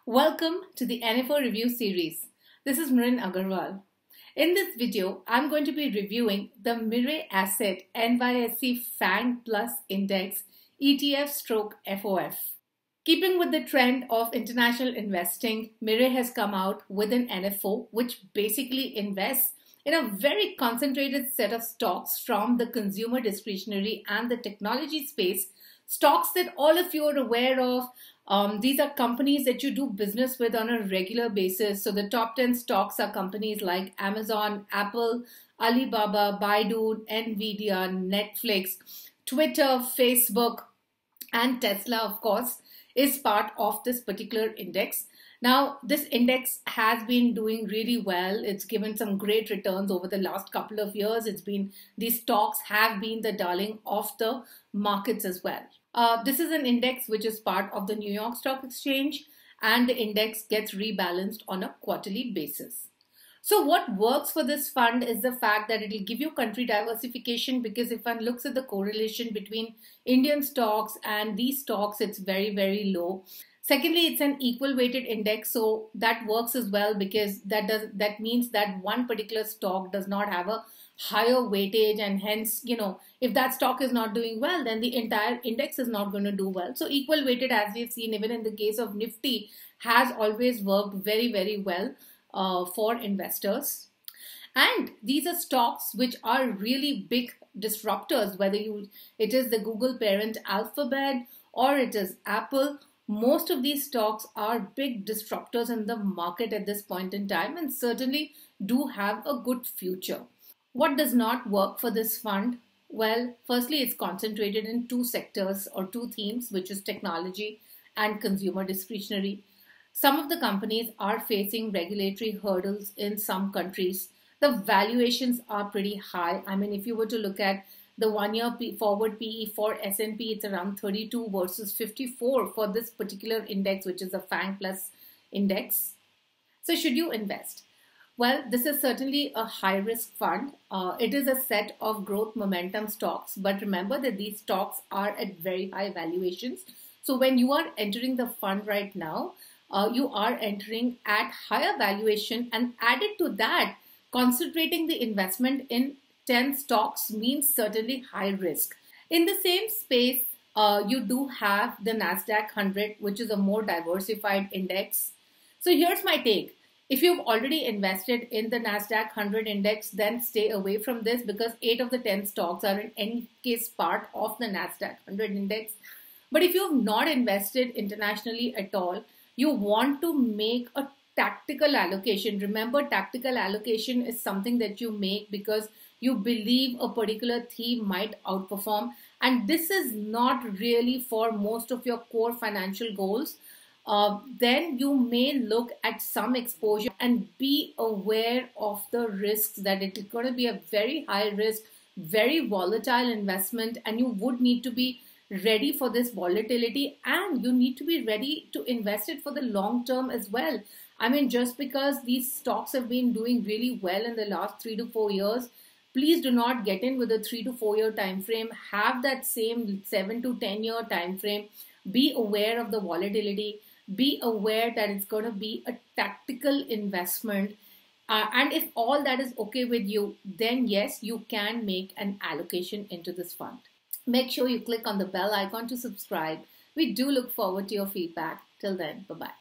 Welcome to the NFO review series. This is Mrin Agarwal. In this video, I'm going to be reviewing the Mirae Asset NYSE FANG Plus Index ETF/FOF. Keeping with the trend of international investing, Mirae has come out with an NFO which basically invests in a very concentrated set of stocks from the consumer discretionary and the technology space, stocks that all of you are aware of. These are companies that you do business with on a regular basis. So the top 10 stocks are companies like Amazon, Apple, Alibaba, Baidu, Nvidia, Netflix, Twitter, Facebook, and Tesla, of course, is part of this particular index. Now, this index has been doing really well. It's given some great returns over the last couple of years. These stocks have been the darling of the markets as well. This is an index which is part of the New York Stock Exchange, and the index gets rebalanced on a quarterly basis. So what works for this fund is the fact that it will give you country diversification, because if one looks at the correlation between Indian stocks and these stocks, it's very, very low. Secondly, it's an equal weighted index, so that works as well, because that means that one particular stock does not have a higher weightage, and hence, if that stock is not doing well, then the entire index is not going to do well. So equal weighted, as we've seen even in the case of Nifty, has always worked very, very well for investors. And these are stocks which are really big disruptors, whether it is the Google parent Alphabet or it is Apple. Most of these stocks are big disruptors in the market at this point in time, and certainly do have a good future. What does not work for this fund? Well, firstly, it's concentrated in two sectors or two themes, which is technology and consumer discretionary. Some of the companies are facing regulatory hurdles in some countries. The valuations are pretty high. I mean, if you were to look at the 1 year forward PE for S&P, it's around 32 versus 54 for this particular index, which is a FANG Plus index. So should you invest? Well, this is certainly a high-risk fund. It is a set of growth momentum stocks, but remember that these stocks are at very high valuations. So when you are entering the fund right now, you are entering at higher valuation, and added to that, concentrating the investment in 10 stocks means certainly high risk. In the same space, you do have the NASDAQ 100, which is a more diversified index. So here's my take. If you've already invested in the NASDAQ 100 index, then stay away from this, because 8 of the 10 stocks are in any case part of the NASDAQ 100 index. But if you've not invested internationally at all, you want to make a tactical allocation. Remember, tactical allocation is something that you make because you believe a particular theme might outperform, and this is not really for most of your core financial goals. Then you may look at some exposure and be aware of the risks, that it is going to be a very high risk, very volatile investment, and you would need to be ready for this volatility, and you need to be ready to invest it for the long term as well. I mean, just because these stocks have been doing really well in the last 3 to 4 years, please do not get in with a 3 to 4 year time frame. Have that same 7 to 10 year time frame. Be aware of the volatility. Be aware that it's going to be a tactical investment. And if all that is okay with you, then yes, you can make an allocation into this fund. Make sure you click on the bell icon to subscribe. We do look forward to your feedback. Till then, bye-bye.